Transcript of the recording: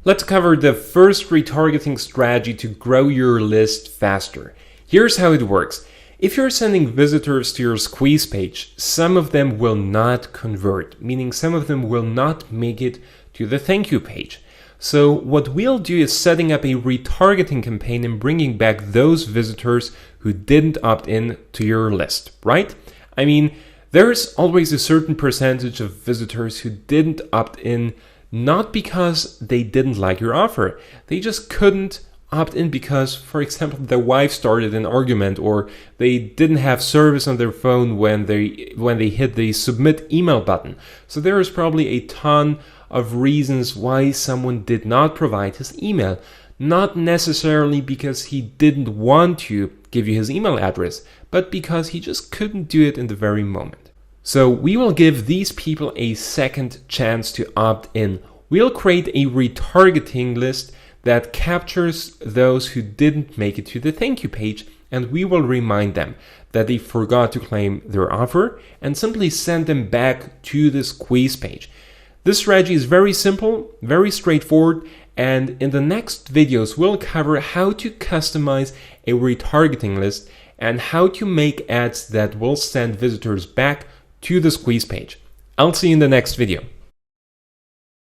Let's cover the first retargeting strategy to grow your list faster. Here's how it works. If you're sending visitors to your squeeze page, some of them will not convert, meaning some of them will not make it to the thank you page. So what we'll do is setting up a retargeting campaign and bringing back those visitors who didn't opt in to your list, right? I mean, there's always a certain percentage of visitors who didn't opt in, not because they didn't like your offer. They just couldn't opt in because, for example, their wife started an argument, or they didn't have service on their phone when they hit the submit email button. So there is probably a ton of reasons why someone did not provide his email. Not necessarily because he didn't want to give you his email address, but because he just couldn't do it in the very moment. So we will give these people a second chance to opt in. We'll create a retargeting list that captures those who didn't make it to the thank you page, and we will remind them that they forgot to claim their offer and simply send them back to the squeeze page. This strategy is very simple, very straightforward, and in the next videos we'll cover how to customize a retargeting list and how to make ads that will send visitors back to the squeeze page. I'll see you in the next video.